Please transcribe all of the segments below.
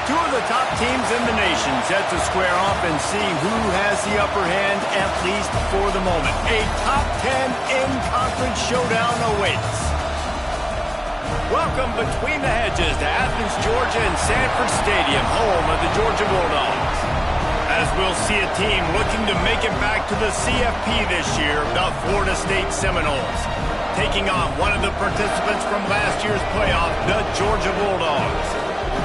Two of the top teams in the nation set to square off and see who has the upper hand, at least for the moment. A top 10 in-conference showdown awaits. Welcome between the hedges to Athens, Georgia and Sanford Stadium, home of the Georgia Bulldogs. As we'll see a team looking to make it back to the CFP this year, the Florida State Seminoles, taking on one of the participants from last year's playoff, the Georgia Bulldogs.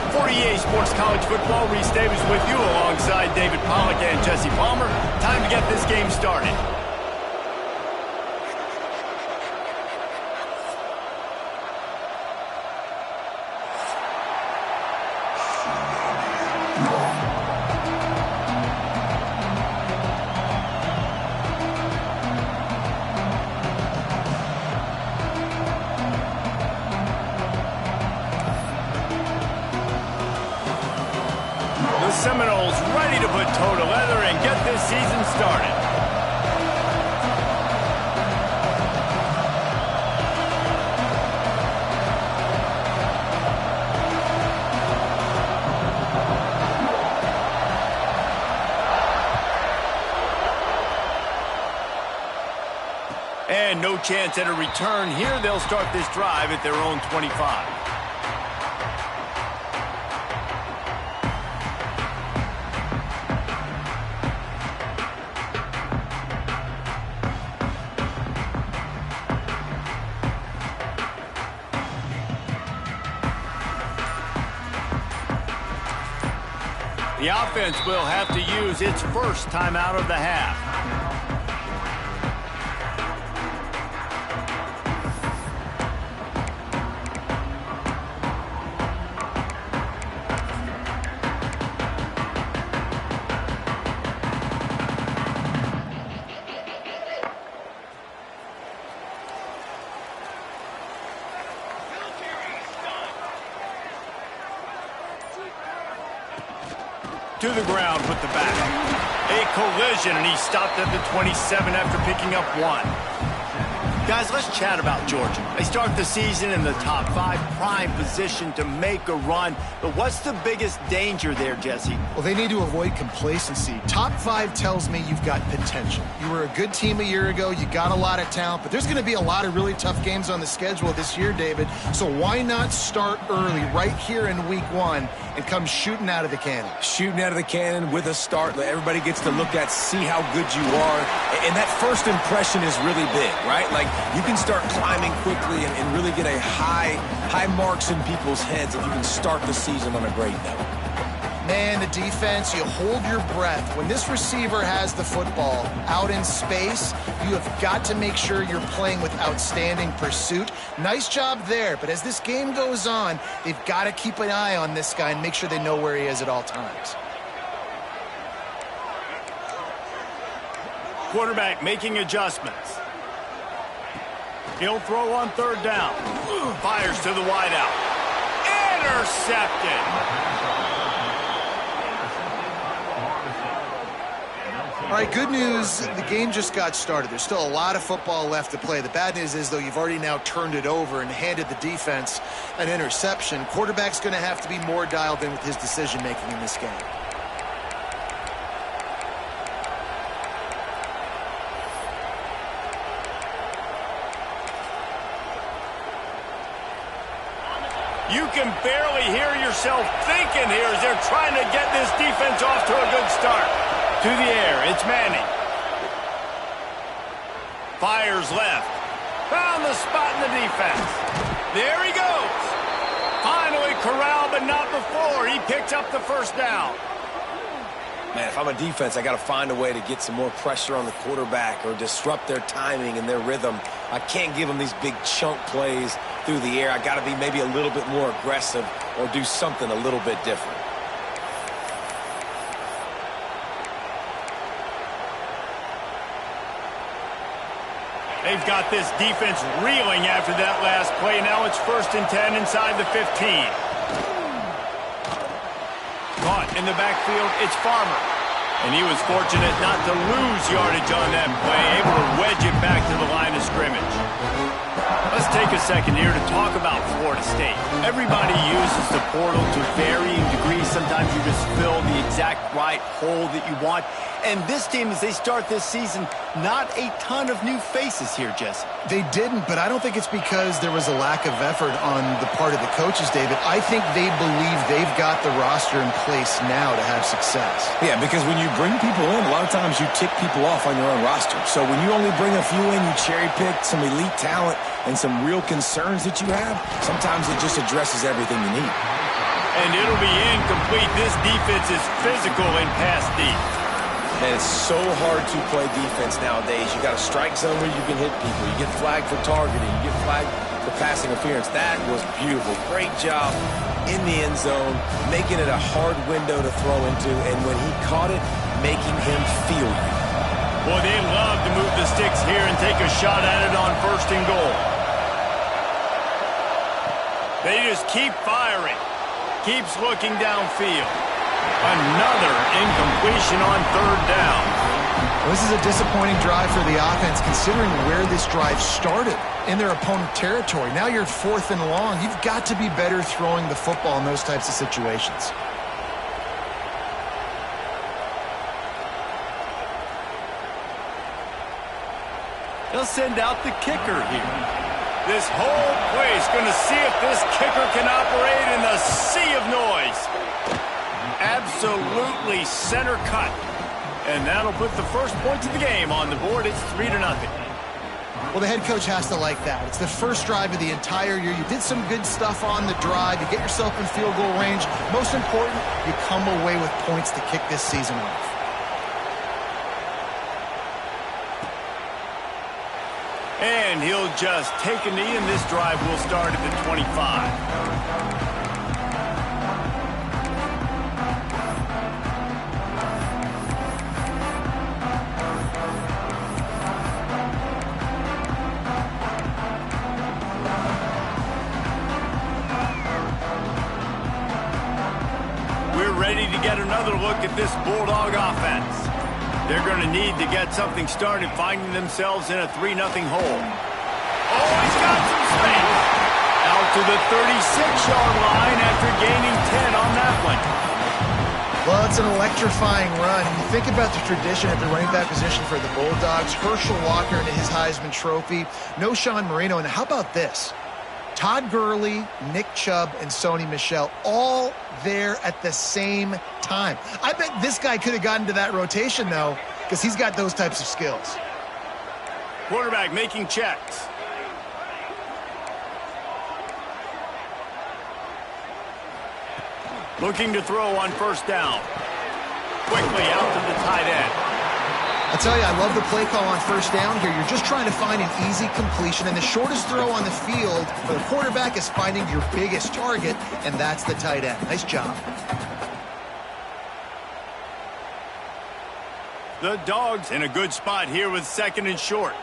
For EA Sports College Football, Reese Davis with you alongside David Pollack and Jesse Palmer. Time to get this game started. Seminoles ready to put toe to leather and get this season started. And no chance at a return here. They'll start this drive at their own 25. The offense will have to use its first timeout of the half. To the ground with the back. A collision, and he stopped at the 27 after picking up one. Guys, let's chat about Georgia. They start the season in the top 5, prime position to make a run. But what's the biggest danger there, Jesse? Well, they need to avoid complacency. Top 5 tells me you've got potential. You were a good team a year ago. You got a lot of talent. But there's going to be a lot of really tough games on the schedule this year, David. So why not start early right here in week 1 and come shooting out of the cannon? Shooting out of the cannon with a start. Everybody gets to look at, see how good you are. And that first impression is really big, right? Like, you can start climbing quickly and really get a high marks in people's heads if you can start the season on a great note. Man, the defense, you hold your breath. When this receiver has the football out in space, you have got to make sure you're playing with outstanding pursuit. Nice job there, but as this game goes on, they've got to keep an eye on this guy and make sure they know where he is at all times. Quarterback making adjustments. He'll throw on third down. Fires to the wideout. Intercepted. All right, good news, the game just got started. There's still a lot of football left to play. The bad news is, though, you've already now turned it over and handed the defense an interception. Quarterback's going to have to be more dialed in with his decision-making in this game. You can barely hear yourself thinking here as they're trying to get this defense off to a good start. To the air, it's Manning. Fires left. Found the spot in the defense. There he goes. Finally corralled, but not before. He picked up the first down. Man, if I'm a defense, I got to find a way to get some more pressure on the quarterback or disrupt their timing and their rhythm. I can't give them these big chunk plays through the air. I got to be maybe a little bit more aggressive or do something a little bit different. They've got this defense reeling after that last play. Now it's 1st and 10 inside the 15. Caught in the backfield, it's Farmer. And he was fortunate not to lose yardage on that play, able to wedge it back to the line of scrimmage. Let's take a second here to talk about Florida State. Everybody uses the portal to varying degrees. Sometimes you just fill the exact right hole that you want. And this team, as they start this season, not a ton of new faces here, Jesse. They didn't, but I don't think it's because there was a lack of effort on the part of the coaches, David. I think they believe they've got the roster in place now to have success. Yeah, because when you bring people in, a lot of times you tick people off on your own roster. So when you only bring a few in, you cherry-pick some elite talent and some real concerns that you have, sometimes it just addresses everything you need. And it'll be incomplete. This defense is physical and pass deep. Man, it's so hard to play defense nowadays. You got a strike zone where you can hit people. You get flagged for targeting. You get flagged for pass interference. That was beautiful. Great job in the end zone, making it a hard window to throw into, and when he caught it, making him feel you. Boy, they love to move the sticks here and take a shot at it on 1st and goal. They just keep firing. Keeps looking downfield. Another incompletion on 3rd down. Well, this is a disappointing drive for the offense, considering where this drive started, in their opponent territory. Now you're 4th and long. You've got to be better throwing the football in those types of situations. They'll send out the kicker here. This whole place going to see if this kicker can operate in the sea of noise. Absolutely center cut. And that'll put the first points of the game on the board. It's 3-0. Well, the head coach has to like that. It's the first drive of the entire year. You did some good stuff on the drive. You get yourself in field goal range. Most important, you come away with points to kick this season off. And he'll just take a knee, and this drive will start at the 25. Ready to get another look at this Bulldog offense. They're going to need to get something started, finding themselves in a 3-0 hole. Oh, he's got some space. Out to the 36-yard line after gaining 10 on that one. Well, it's an electrifying run. You think about the tradition at the running back position for the Bulldogs. Herschel Walker into his Heisman Trophy. No Sean Marino. And how about this? Todd Gurley, Nick Chubb, and Sony Michel all there at the same time. I bet this guy could have gotten to that rotation, though, because he's got those types of skills. Quarterback making checks. Looking to throw on 1st down. Quickly out to the tight end. I tell you, I love the play call on 1st down here. You're just trying to find an easy completion, and the shortest throw on the field for the quarterback is finding your biggest target, and that's the tight end. Nice job. The Dogs in a good spot here with 2nd and short.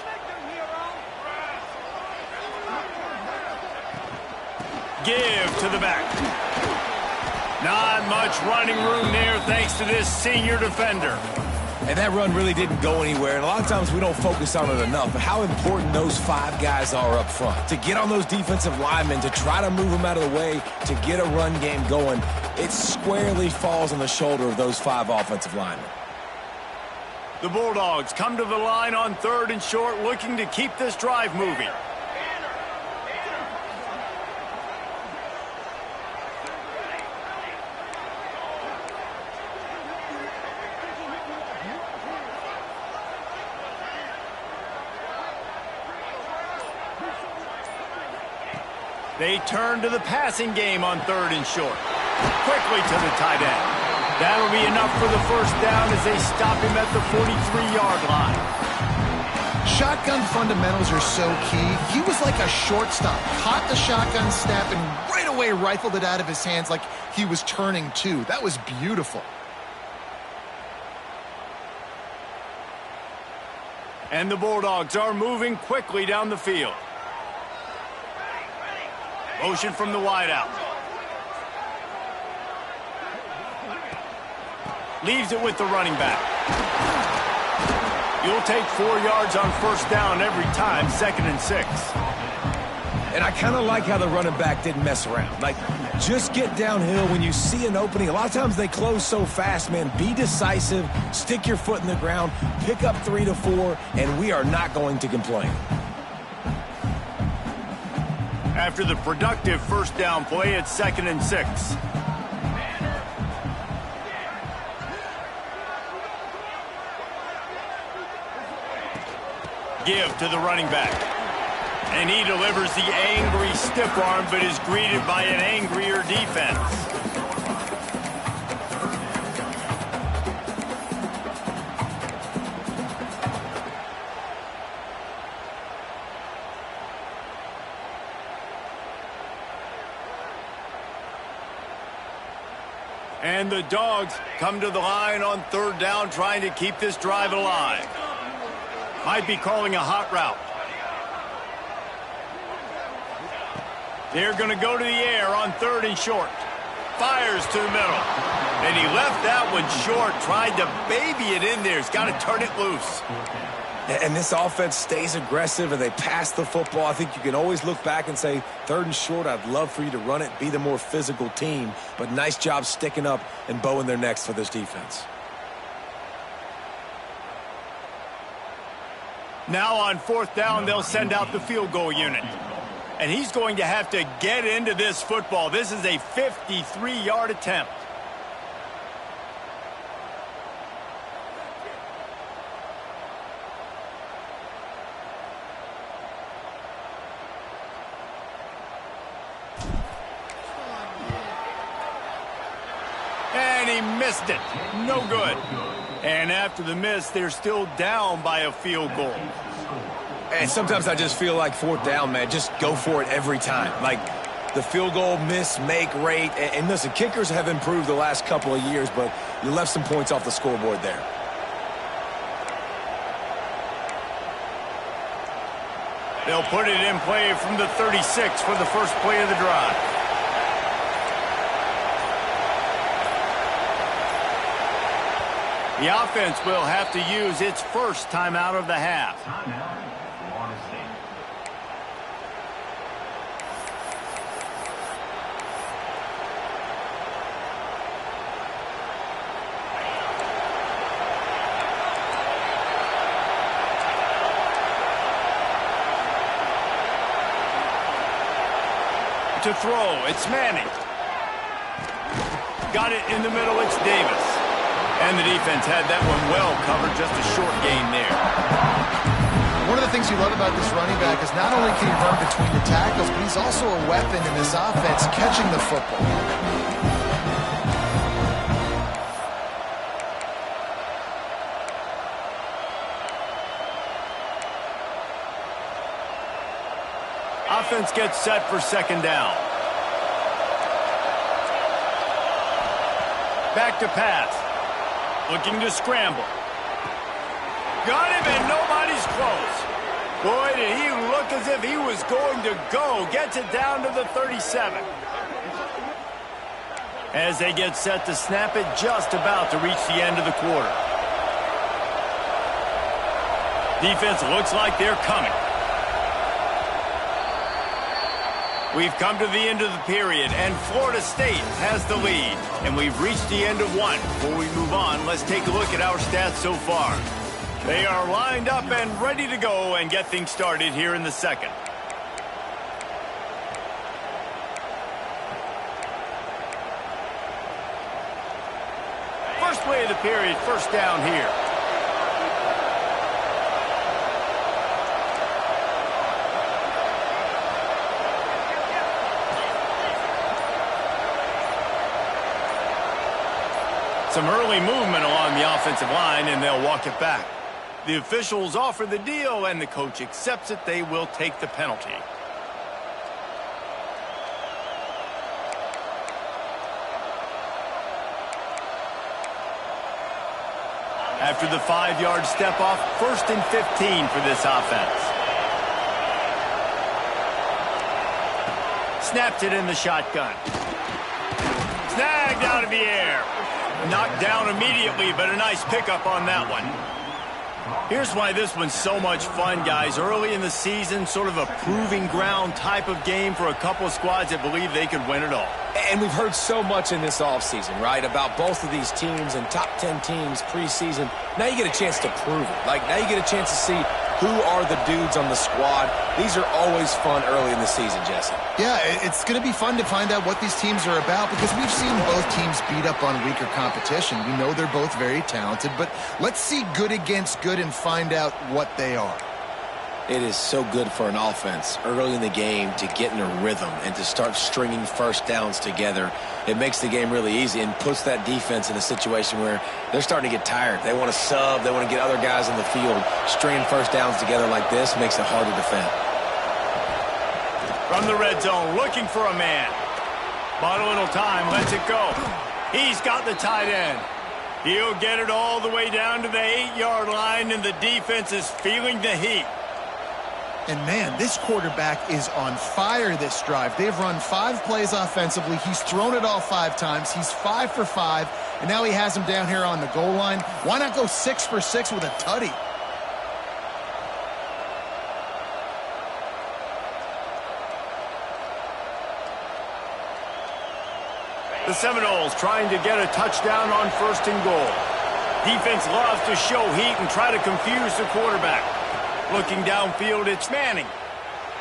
Give to the back. Not much running room there thanks to this senior defender. And that run really didn't go anywhere, and a lot of times we don't focus on it enough, but how important those 5 guys are up front. To get on those defensive linemen, to try to move them out of the way, to get a run game going, it squarely falls on the shoulder of those 5 offensive linemen. The Bulldogs come to the line on 3rd and short, looking to keep this drive moving. They turn to the passing game on 3rd and short. Quickly to the tight end. That'll be enough for the first down as they stop him at the 43-yard line. Shotgun fundamentals are so key. He was like a shortstop. Caught the shotgun snap and right away rifled it out of his hands like he was turning two. That was beautiful. And the Bulldogs are moving quickly down the field. Motion from the wideout. Leaves it with the running back. You'll take 4 yards on first down every time, 2nd and 6. And I kind of like how the running back didn't mess around. Like, just get downhill when you see an opening. A lot of times they close so fast, man. Be decisive, stick your foot in the ground, pick up 3 to 4, and we are not going to complain. After the productive first down play, it's 2nd and 6. Give to the running back. And he delivers the angry stiff arm, but is greeted by an angrier defense. And the Dogs come to the line on 3rd down, trying to keep this drive alive. Might be calling a hot route. They're going to go to the air on 3rd and short. Fires to the middle. And he left that one short, tried to baby it in there. He's got to turn it loose. And this offense stays aggressive and they pass the football. I think you can always look back and say, 3rd and short, I'd love for you to run it, be the more physical team. But nice job sticking up and bowing their necks for this defense. Now on 4th down, they'll send out the field goal unit. And he's going to have to get into this football. This is a 53-yard attempt. And he missed it. No good. And after the miss, they're still down by a field goal. And sometimes I just feel like 4th down, man, just go for it every time. Like the field goal miss, make rate. And listen, kickers have improved the last couple of years, but you left some points off the scoreboard there. They'll put it in play from the 36 for the first play of the drive. The offense will have to use its first timeout of the half. To throw, it's Manning. Got it in the middle, it's Davis. And the defense had that one well covered, just a short gain there. One of the things you love about this running back is not only can he run between the tackles, but he's also a weapon in this offense, catching the football. Offense gets set for 2nd down. Back to pass. Looking to scramble. Got him, and nobody's close. Boy, did he look as if he was going to go. Gets it down to the 37. As they get set to snap it, just about to reach the end of the quarter. Defense looks like they're coming. We've come to the end of the period, and Florida State has the lead. And we've reached the end of one. Before we move on, let's take a look at our stats so far. They are lined up and ready to go and get things started here in the second. First play of the period, first down here. Some early movement along the offensive line, and they'll walk it back. The officials offer the deal, and the coach accepts it. They will take the penalty. After the 5-yard step off, 1st and 15 for this offense. Snapped it in the shotgun. Snagged out of the air. Knocked down immediately, but a nice pickup on that one. Here's why this one's so much fun, guys. Early in the season, sort of a proving ground type of game for a couple of squads that believe they could win it all. And we've heard so much in this offseason, right, about both of these teams and top 10 teams preseason. Now you get a chance to prove it. Like, now you get a chance to see who are the dudes on the squad. These are always fun early in the season, Jesse. Yeah, it's going to be fun to find out what these teams are about because we've seen both teams beat up on weaker competition. We know they're both very talented, but let's see good against good and find out what they are. It is so good for an offense early in the game to get in a rhythm and to start stringing first downs together. It makes the game really easy and puts that defense in a situation where they're starting to get tired. They want to sub. They want to get other guys on the field. Stringing first downs together like this makes it hard to defend. From the red zone, looking for a man. Bought a little time, lets it go. He's got the tight end. He'll get it all the way down to the 8-yard line, and the defense is feeling the heat. And, man, this quarterback is on fire this drive. They've run 5 plays offensively. He's thrown it all 5 times. He's 5 for 5, and now he has him down here on the goal line. Why not go 6 for 6 with a tutty? The Seminoles trying to get a touchdown on 1st and goal. Defense loves to show heat and try to confuse the quarterback. Looking downfield, it's Manning.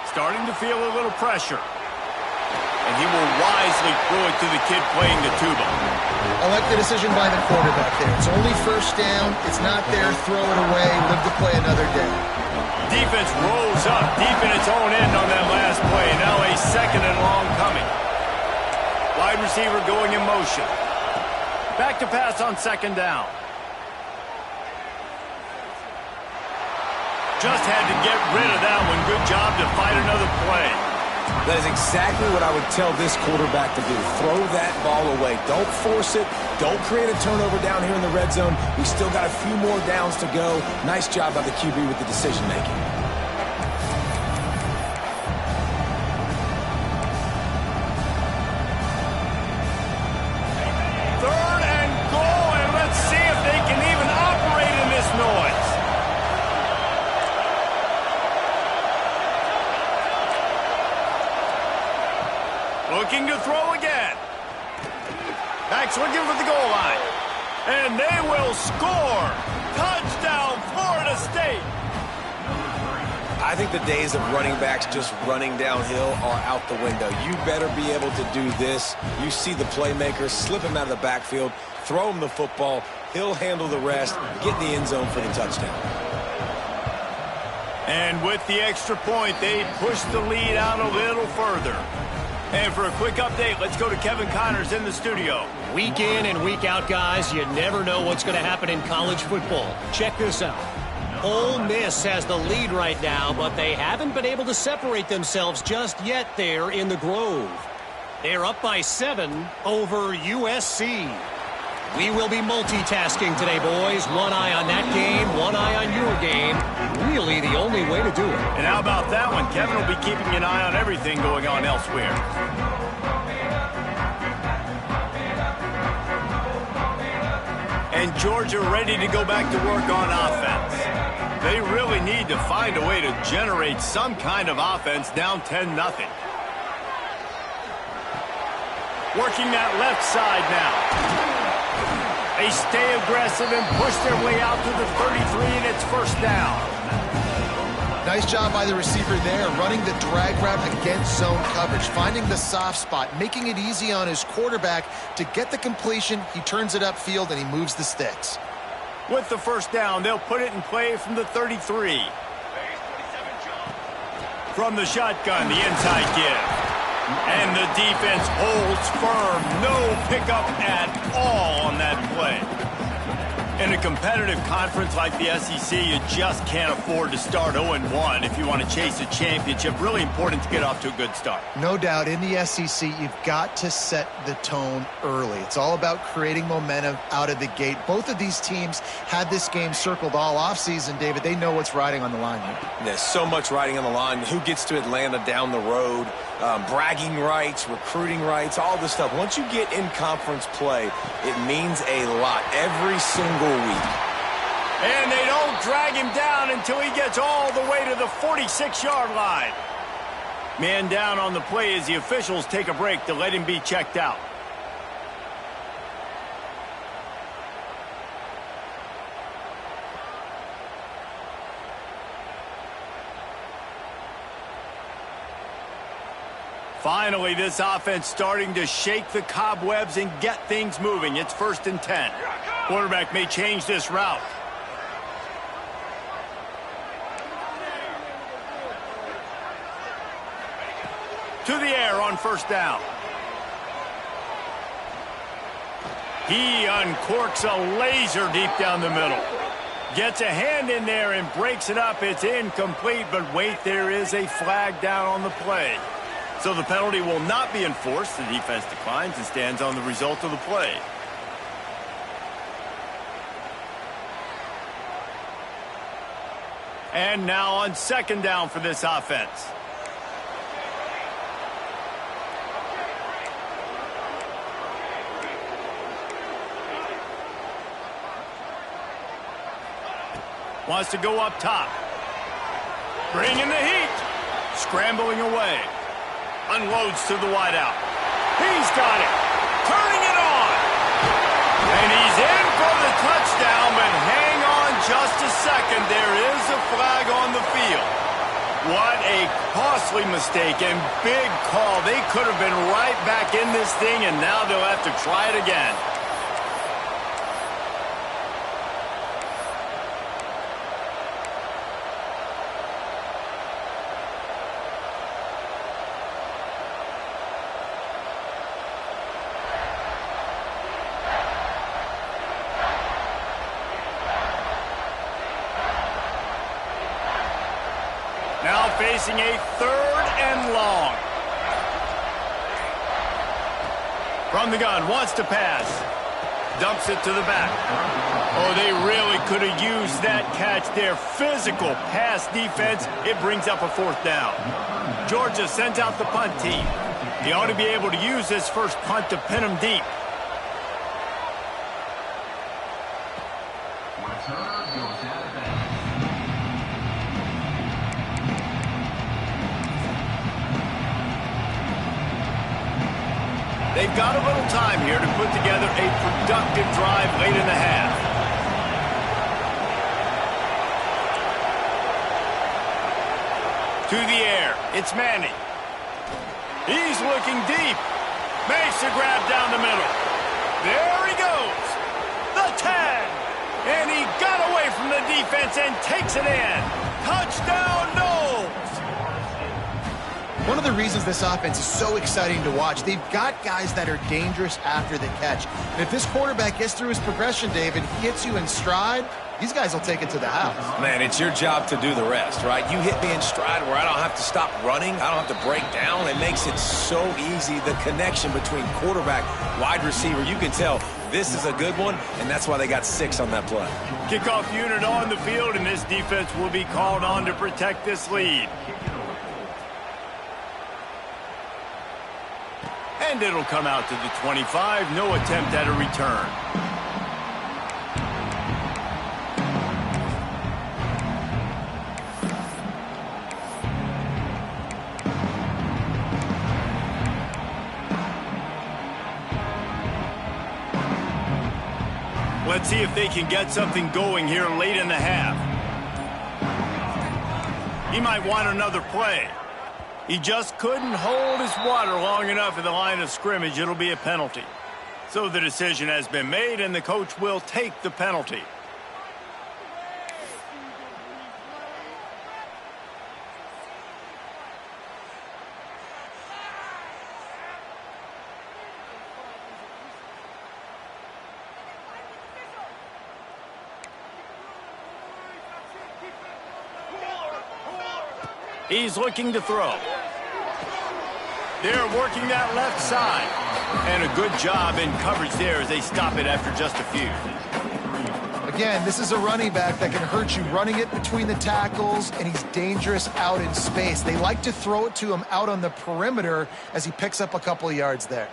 Starting to feel a little pressure. And he will wisely throw it to the kid playing the tuba. I like the decision by the quarterback there. It's only 1st down. It's not there. Throw it away. Live to play another day. Defense rolls up deep in its own end on that last play. Now a 2nd and long coming. Wide receiver going in motion. Back to pass on 2nd down. Just had to get rid of that one. Good job to fight another play. That is exactly what I would tell this quarterback to do. Throw that ball away. Don't force it. Don't create a turnover down here in the red zone. We still got a few more downs to go. Nice job by the QB with the decision-making. Third and goal, and let's see if they can even operate in this noise. Looking to throw again. Backs looking for the goal line. And they will score. Touchdown, Florida State. I think the days of running backs just running downhill are out the window. You better be able to do this. You see the playmaker, slip him out of the backfield, throw him the football. He'll handle the rest, get in the end zone for the touchdown. And with the extra point, they push the lead out a little further. And for a quick update, let's go to Kevin Connors in the studio. Week in and week out, guys, you never know what's going to happen in college football. Check this out. Ole Miss has the lead right now, but they haven't been able to separate themselves just yet there in the Grove. They're up by 7 over USC. We will be multitasking today, boys. One eye on that game, one eye on your game. Really the only way to do it. And how about that one? Kevin will be keeping an eye on everything going on elsewhere. And Georgia ready to go back to work on offense. They really need to find a way to generate some kind of offense down 10-0. Working that left side now. They stay aggressive and push their way out to the 33, and it's first down. Nice job by the receiver there, running the drag route against zone coverage, finding the soft spot, making it easy on his quarterback to get the completion. He turns it upfield, and he moves the sticks. With the first down, they'll put it in play from the 33. From the shotgun, the inside give. And the defense holds firm. No pickup at all on that play. In a competitive conference like the SEC, you just can't afford to start 0-1 if you want to chase a championship. Really important to get off to a good start. No doubt, in the SEC, you've got to set the tone early. It's all about creating momentum out of the gate. Both of these teams had this game circled all offseason, David. They know what's riding on the line here. There's so much riding on the line. Who gets to Atlanta down the road? Bragging rights, recruiting rights, all this stuff. Once you get in conference play, it means a lot every single week. And they don't drag him down until he gets all the way to the 46-yard line. Man down on the play as the officials take a break to let him be checked out. Finally, this offense starting to shake the cobwebs and get things moving. It's 1st and 10. Quarterback may change this route. To the air on first down. He uncorks a laser deep down the middle. Gets a hand in there and breaks it up. It's incomplete, but wait, there is a flag down on the play. So the penalty will not be enforced. The defense declines and stands on the result of the play. And now on second down for this offense. Wants to go up top. Bringing the heat. Scrambling away. Unloads to the wideout. He's got it. Turning it on. And he's in for the touchdown, but hang on just a second. There is a flag on the field. What a costly mistake and big call. They could have been right back in this thing, and now they'll have to try it again. Now facing a 3rd and long. From the gun, wants to pass. Dumps it to the back. Oh, they really could have used that catch there. Physical pass defense. It brings up a 4th down. Georgia sends out the punt team. They ought to be able to use this first punt to pin them deep. They've got a little time here to put together a productive drive late in the half. To the air, it's Manning. He's looking deep. Makes the grab down the middle. There he goes. The tag. And he got away from the defense and takes it in. Touchdown, Knowles. One of the reasons this offense is so exciting to watch, they've got guys that are dangerous after the catch. And if this quarterback gets through his progression, David, he hits you in stride, these guys will take it to the house. Man, it's your job to do the rest, right? You hit me in stride where I don't have to stop running. I don't have to break down. It makes it so easy. The connection between quarterback, wide receiver, you can tell this is a good one, and that's why they got 6 on that play. Kickoff unit on the field, and this defense will be called on to protect this lead. And it'll come out to the 25. No attempt at a return. Let's see if they can get something going here late in the half. He might want another play. He just couldn't hold his water long enough in the line of scrimmage. It'll be a penalty. So the decision has been made, and the coach will take the penalty. He's looking to throw. They're working that left side. And a good job in coverage there as they stop it after just a few. Again, this is a running back that can hurt you running it between the tackles, and he's dangerous out in space. They like to throw it to him out on the perimeter as he picks up a couple of yards there.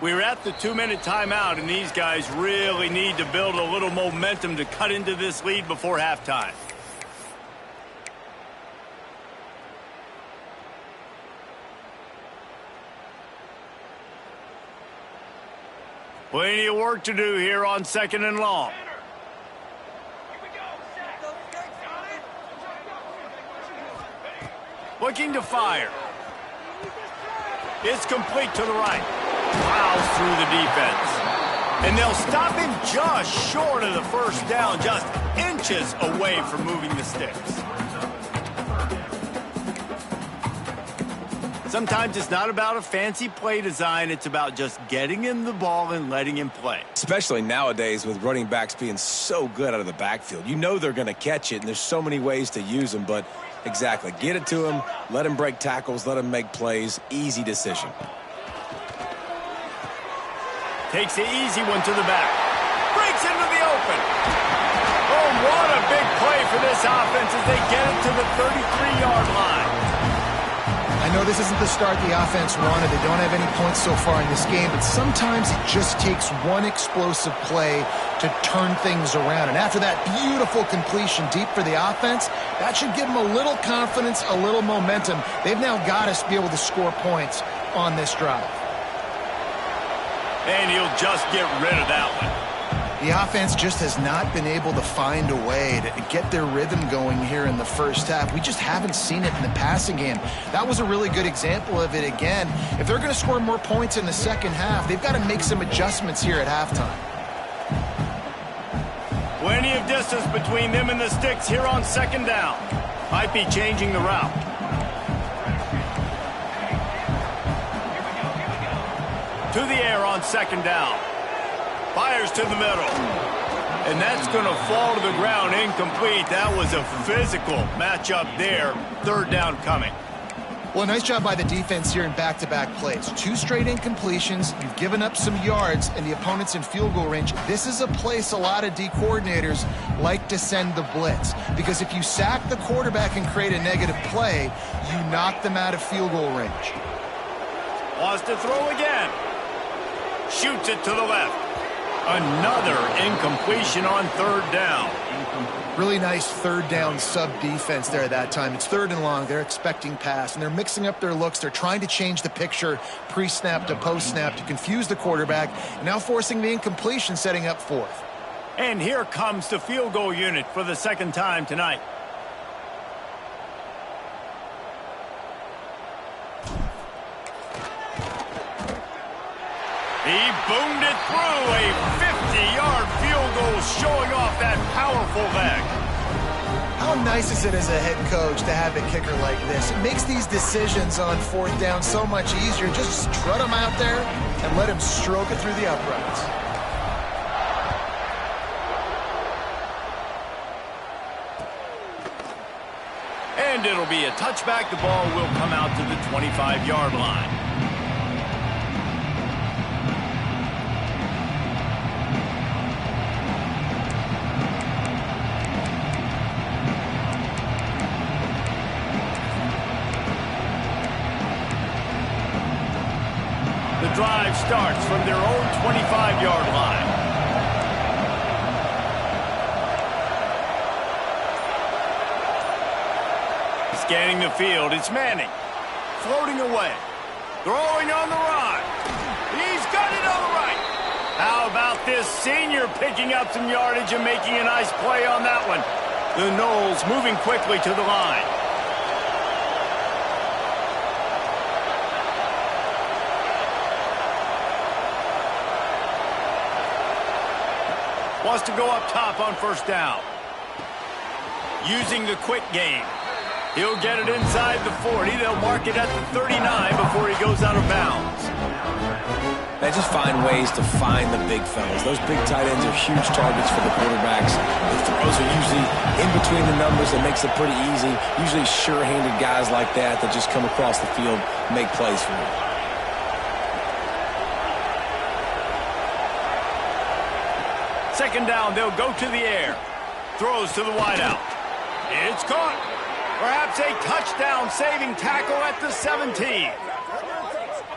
We're at the 2-minute timeout, and these guys really need to build a little momentum to cut into this lead before halftime. Plenty of work to do here on 2nd and long. Looking to fire. It's complete to the right. Plows through the defense. And they'll stop him just short of the first down, just inches away from moving the sticks. Sometimes it's not about a fancy play design. It's about just getting him the ball and letting him play. Especially nowadays with running backs being so good out of the backfield. You know they're going to catch it, and there's so many ways to use them. But exactly, get it to him, let him break tackles, let him make plays. Easy decision. Takes the easy one to the back. Breaks into the open. Oh, what a big play for this offense as they get it to the 33-yard line. I know this isn't the start the offense wanted. They don't have any points so far in this game, but sometimes it just takes one explosive play to turn things around. And after that beautiful completion deep for the offense, that should give them a little confidence, a little momentum. They've now got to be able to score points on this drive. And he'll just get rid of that one. The offense just has not been able to find a way to get their rhythm going here in the first half. We just haven't seen it in the passing game. That was a really good example of it again. If they're going to score more points in the second half, they've got to make some adjustments here at halftime. Plenty of distance between them and the sticks here on 2nd down. Might be changing the route. To the air on 2nd down. Fires to the middle. And that's going to fall to the ground incomplete. That was a physical matchup there. 3rd down coming. Well, nice job by the defense here in back-to-back plays. 2 straight incompletions. You've given up some yards, and the opponent's in field goal range. This is a place a lot of D coordinators like to send the blitz. Because if you sack the quarterback and create a negative play, you knock them out of field goal range. Wants to throw again. Shoots it to the left. Another incompletion on 3rd down. Really nice 3rd down sub-defense there at that time. It's 3rd and long. They're expecting pass, and they're mixing up their looks. They're trying to change the picture pre-snap to post-snap to confuse the quarterback, and now forcing the incompletion, setting up 4th. And here comes the field goal unit for the 2nd time tonight. He boomed it through a 50-yard field goal, showing off that powerful leg. How nice is it as a head coach to have a kicker like this? It makes these decisions on 4th down so much easier. Just strut him out there and let him stroke it through the uprights. And it'll be a touchback. The ball will come out to the 25-yard line. The drive starts from their own 25-yard line. Scanning the field, it's Manning. Floating away. Throwing on the run. He's got it on the right. How about this senior picking up some yardage and making a nice play on that one? The Noles moving quickly to the line. Wants to go up top on first down. Using the quick game. He'll get it inside the 40. They'll mark it at the 39 before he goes out of bounds. They just find ways to find the big fellas. Those big tight ends are huge targets for the quarterbacks. The throws are usually in between the numbers. That makes it pretty easy. Usually sure-handed guys like that just come across the field, make plays for you. Second down, they'll go to the air. Throws to the wideout. It's caught. Perhaps a touchdown-saving tackle at the 17.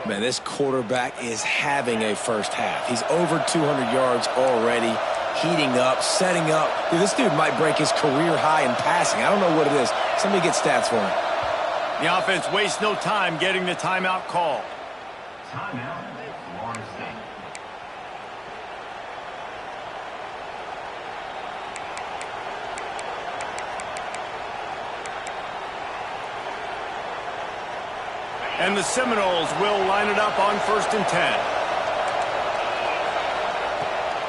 Man, this quarterback is having a first half. He's over 200 yards already, heating up, setting up. Dude, this dude might break his career high in passing. I don't know what it is. Somebody get stats for him. The offense wastes no time getting the timeout call. Timeout, Florida State. And the Seminoles will line it up on 1st and 10.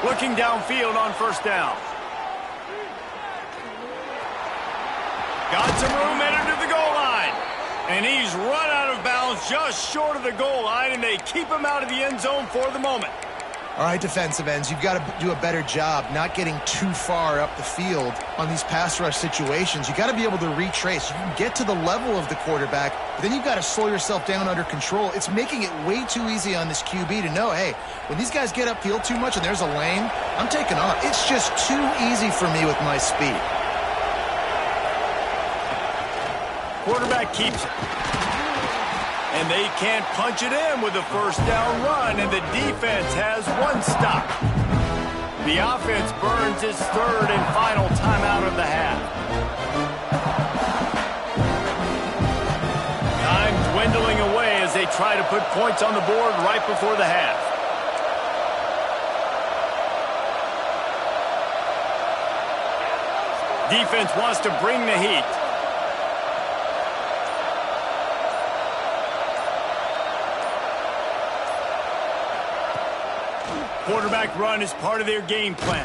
Looking downfield on first down. Got some room headed to the goal line. And he's run out of bounds just short of the goal line, and they keep him out of the end zone for the moment. All right, defensive ends, you've got to do a better job not getting too far up the field on these pass rush situations. You've got to be able to retrace. You can get to the level of the quarterback, but then you've got to slow yourself down under control. It's making it way too easy on this QB to know, hey, when these guys get upfield too much and there's a lane, I'm taking off. It's just too easy for me with my speed. Quarterback keeps it. And they can't punch it in with a first down run, and the defense has one stop. The offense burns its third and final timeout of the half. Time dwindling away as they try to put points on the board right before the half. Defense wants to bring the heat. Quarterback run is part of their game plan.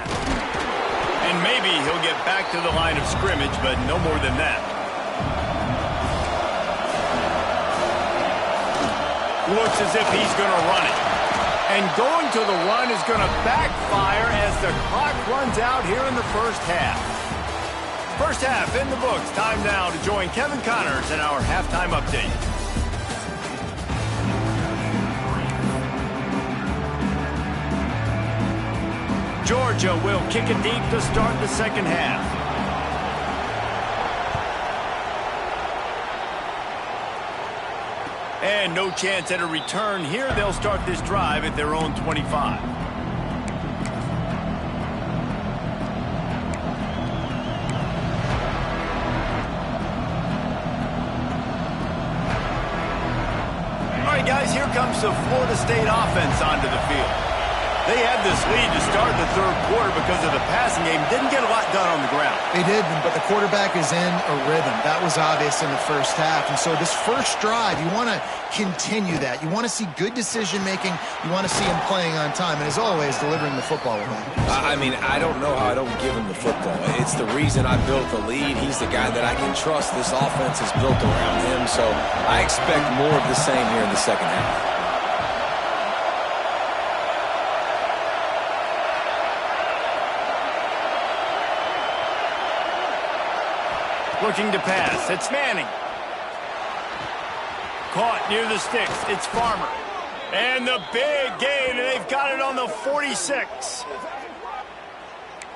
And maybe he'll get back to the line of scrimmage, but no more than that. Looks as if he's going to run it. And going to the run is going to backfire as the clock runs out here in the first half. First half in the books. Time now to join Kevin Connors in our halftime update. Georgia will kick it deep to start the second half. And no chance at a return here. They'll start this drive at their own 25. All right, guys, here comes the Florida State offense onto the field. They had this lead to start the third quarter because of the passing game. Didn't get a lot done on the ground. They did, but the quarterback is in a rhythm. That was obvious in the first half. And so this first drive, you want to continue that. You want to see good decision-making. You want to see him playing on time. And as always, delivering the football with him. I mean, I don't know how I don't give him the football. It's the reason I built the lead. He's the guy that I can trust. This offense is built around him. So I expect more of the same here in the second half. Looking to pass. It's Manning. Caught near the sticks. It's Farmer. And the big gain, and they've got it on the 46.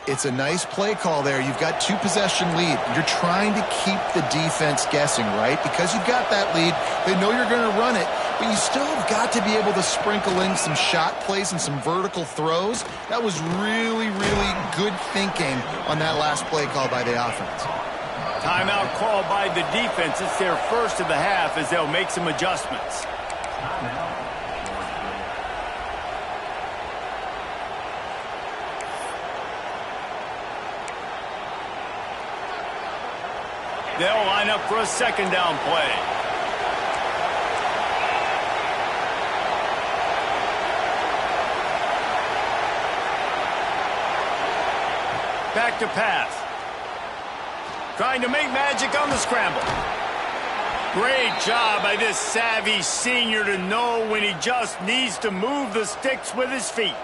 It's a nice play call there. You've got 2-possession lead. You're trying to keep the defense guessing, right? Because you've got that lead, they know you're going to run it, but you still have got to be able to sprinkle in some shot plays and some vertical throws. That was really, really good thinking on that last play call by the offense. Timeout called by the defense. It's their first of the half as they'll make some adjustments. They'll line up for a second down play. Back to pass. Trying to make magic on the scramble. Great job by this savvy senior to know when he just needs to move the sticks with his feet.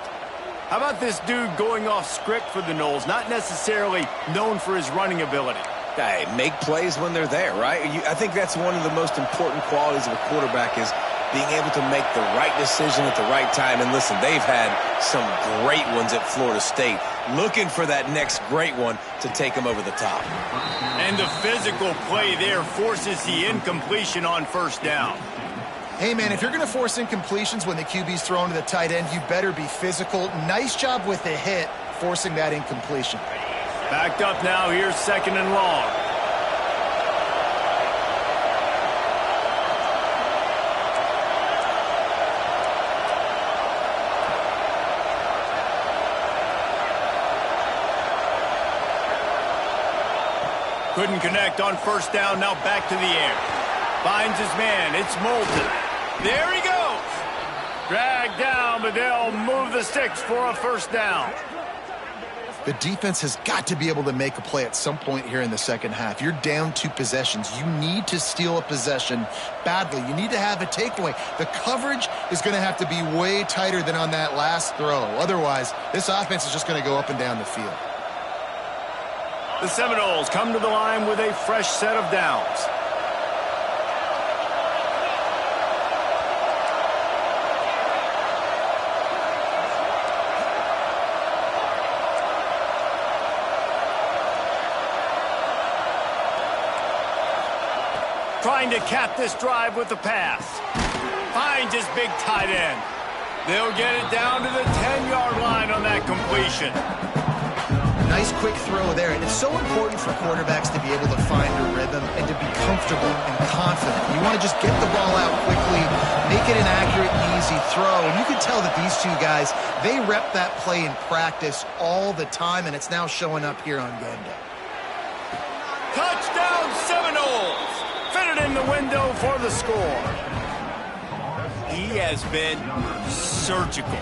How about this dude going off script for the Noles, not necessarily known for his running ability? Hey, make plays when they're there, right? I think that's one of the most important qualities of a quarterback is being able to make the right decision at the right time. And listen, they've had some great ones at Florida State. Looking for that next great one to take them over the top. And the physical play there forces the incompletion on first down. Hey, man, if you're going to force incompletions when the QB's thrown to the tight end, you better be physical. Nice job with the hit, forcing that incompletion. Backed up now, here's second and long. Couldn't connect on first down, now back to the air. Finds his man, it's Moulton. There he goes. Dragged down, but they'll move the sticks for a first down. The defense has got to be able to make a play at some point here in the second half. You're down 2 possessions. You need to steal a possession badly. You need to have a takeaway. The coverage is going to have to be way tighter than on that last throw. Otherwise, this offense is just going to go up and down the field. The Seminoles come to the line with a fresh set of downs. Trying to cap this drive with the pass. Finds his big tight end. They'll get it down to the 10-yard line on that completion. Nice quick throw there. And it's so important for quarterbacks to be able to find a rhythm and to be comfortable and confident. You want to just get the ball out quickly, make it an accurate and easy throw. And you can tell that these two guys, they rep that play in practice all the time, and it's now showing up here on game day. Touchdown Seminoles! Fitted in the window for the score. He has been surgical.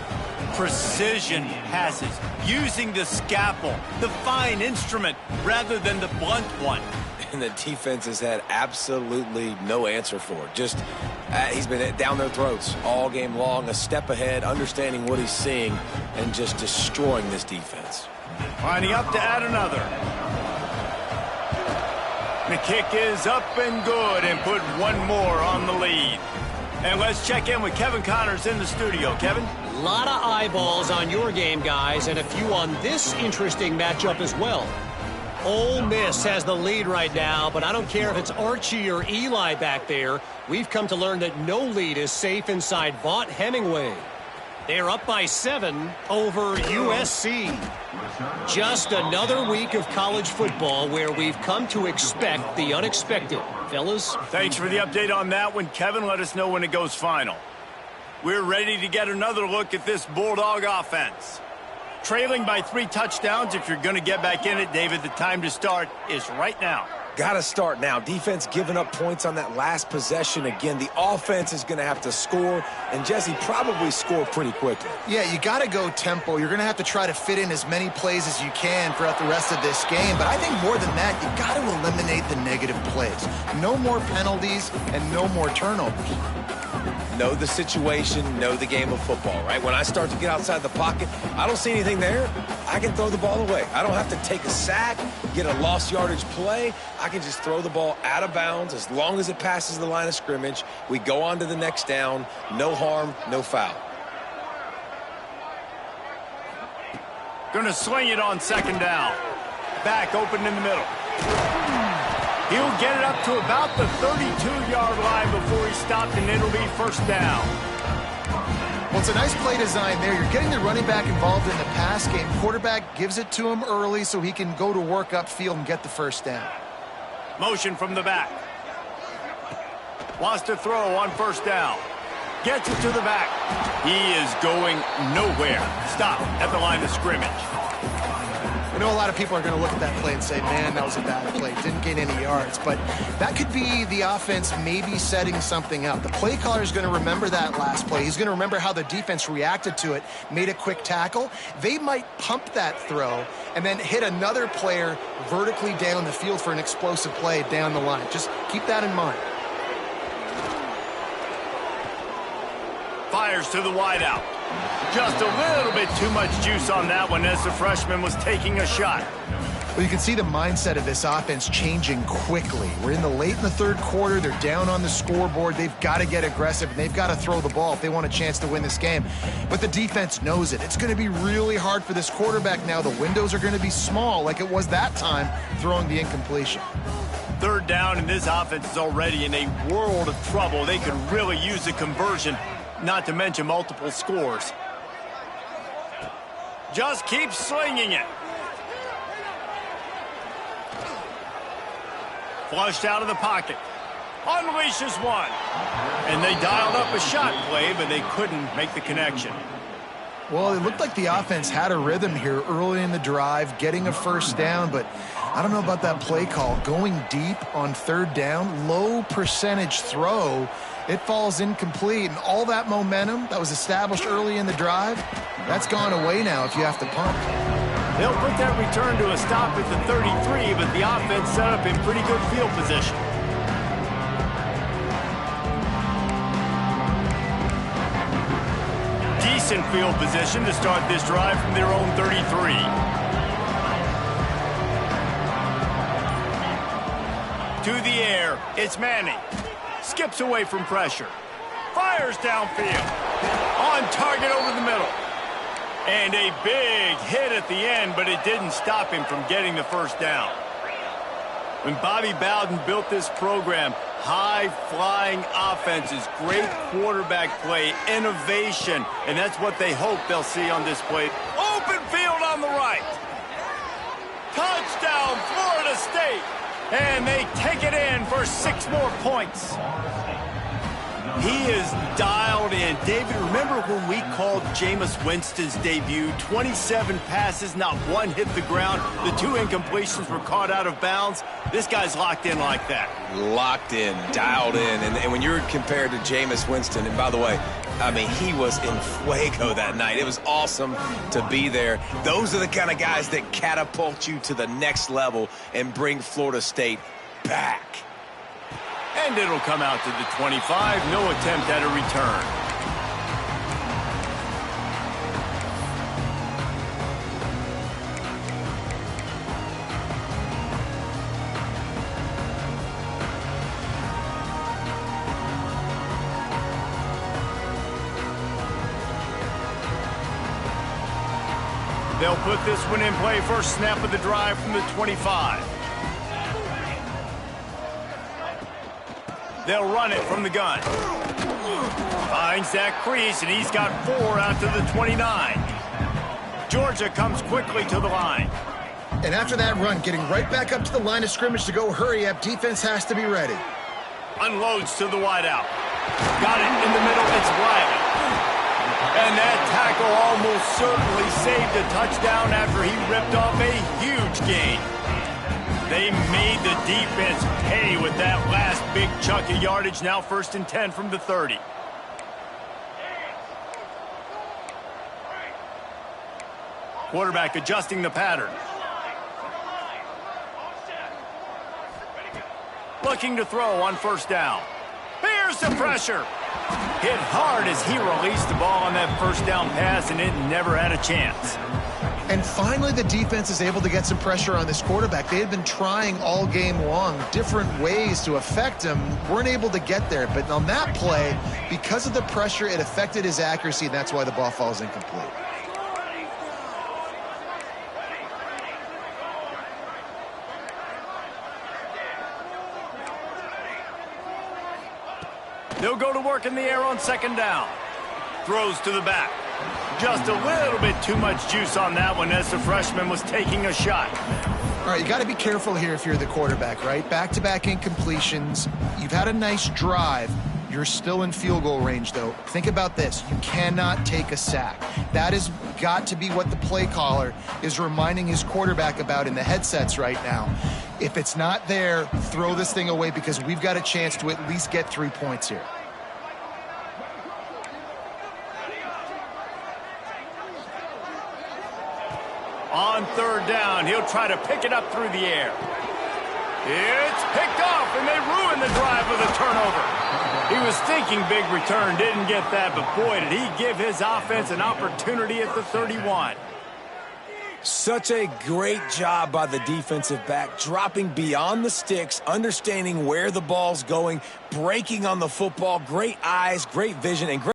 Precision passes, using the scalpel, the fine instrument, rather than the blunt one. And the defense has had absolutely no answer for it. Just, he's been down their throats all game long, a step ahead, understanding what he's seeing, and just destroying this defense. Lining up to add another. The kick is up and good and put one more on the lead. And let's check in with Kevin Connors in the studio. Kevin? A lot of eyeballs on your game, guys, and a few on this interesting matchup as well. Ole Miss has the lead right now, but I don't care if it's Archie or Eli back there. We've come to learn that no lead is safe inside Vaught Hemingway. They're up by 7 over USC. Just another week of college football where we've come to expect the unexpected. Fellas? Thanks for the update on that one, Kevin. Let us know when it goes final. We're ready to get another look at this Bulldog offense. Trailing by 3 touchdowns. If you're going to get back in it, David, the time to start is right now. Got to start now. Defense giving up points on that last possession. Again, the offense is going to have to score, and Jesse probably score pretty quickly. Yeah, you got to go tempo. You're going to have to try to fit in as many plays as you can throughout the rest of this game. But I think more than that, you got to eliminate the negative plays. No more penalties and no more turnovers. Know the situation, know the game of football, right? When I start to get outside the pocket, I don't see anything there. I can throw the ball away. I don't have to take a sack, get a lost yardage play. I can just throw the ball out of bounds as long as it passes the line of scrimmage. We go on to the next down. No harm, no foul. Going to swing it on second down. Back open in the middle. He'll get it up to about the 32-yard line before he's stopped, and it'll be first down. Well, it's a nice play design there. You're getting the running back involved in the pass game. Quarterback gives it to him early so he can go to work upfield and get the first down. Motion from the back. Wants to throw on first down. Gets it to the back. He is going nowhere. Stop at the line of scrimmage. I know a lot of people are going to look at that play and say, man, that was a bad play. Didn't gain any yards. But that could be the offense maybe setting something up. The play caller is going to remember that last play. He's going to remember how the defense reacted to it, made a quick tackle. They might pump that throw and then hit another player vertically down the field for an explosive play down the line. Just keep that in mind. Fires to the wideout. Just a little bit too much juice on that one as the freshman was taking a shot. Well, you can see the mindset of this offense changing quickly. We're in the third quarter. They're down on the scoreboard. They've got to get aggressive, and they've got to throw the ball if they want a chance to win this game. But the defense knows it. It's going to be really hard for this quarterback now. The windows are going to be small like it was that time throwing the incompletion. Third down, and this offense is already in a world of trouble. They could really use a conversion, not to mention multiple scores. Just keep swinging it. Flushed out of the pocket. Unleashes one. And they dialed up a shot play, but they couldn't make the connection. Well, it looked like the offense had a rhythm here early in the drive, getting a first down, but I don't know about that play call. Going deep on third down, low percentage throw, it falls incomplete, and all that momentum that was established early in the drive, that's gone away now if you have to punt. They'll put that return to a stop at the 33, but the offense set up in pretty good field position. Decent field position to start this drive from their own 33. To the air, it's Manning. Skips away from pressure. Fires downfield. On target over the middle. And a big hit at the end, but it didn't stop him from getting the first down. When Bobby Bowden built this program, high-flying offenses, great quarterback play, innovation, and that's what they hope they'll see on display. Open field on the right. Touchdown, Florida State. And they take it in for 6 more points. He is dialed in. David, remember when we called Jameis Winston's debut? 27 passes, not one hit the ground. The 2 incompletions were caught out of bounds. This guy's locked in like that. Locked in, dialed in. And when you're compared to Jameis Winston, and by the way, I mean, he was in fuego that night. It was awesome to be there. Those are the kind of guys that catapult you to the next level and bring Florida State back. And it'll come out to the 25. No attempt at a return. They'll put this one in play. First snap of the drive from the 25. They'll run it from the gun. Finds that crease, and he's got 4 out to the 29. Georgia comes quickly to the line. And after that run, getting right back up to the line of scrimmage to go hurry up, defense has to be ready. Unloads to the wideout. Got it in the middle. It's Riley. And that tackle almost certainly saved a touchdown after he ripped off a huge gain. They made the defense pay with that last big chunk of yardage. Now 1st and 10 from the 30. Quarterback adjusting the pattern. Looking to throw on 1st down. Here's the pressure. Hit hard as he released the ball on that 1st down pass, and it never had a chance. And finally, the defense is able to get some pressure on this quarterback. They had been trying all game long different ways to affect him. Weren't able to get there. But on that play, because of the pressure, it affected his accuracy, and that's why the ball falls incomplete. They'll go to work in the air on second down. Throws to the back. Just a little bit too much juice on that one as the freshman was taking a shot. All right, you got to be careful here if you're the quarterback, right? Back-to-back incompletions. You've had a nice drive. You're still in field goal range, though. Think about this. You cannot take a sack. That has got to be what the play caller is reminding his quarterback about in the headsets right now. If it's not there, throw this thing away because we've got a chance to at least get 3 points here. On third down, he'll try to pick it up through the air. It's picked off, and they ruin the drive with a turnover. He was thinking big return, didn't get that, but boy, did he give his offense an opportunity at the 31. Such a great job by the defensive back, dropping beyond the sticks, understanding where the ball's going, breaking on the football, great eyes, great vision, and great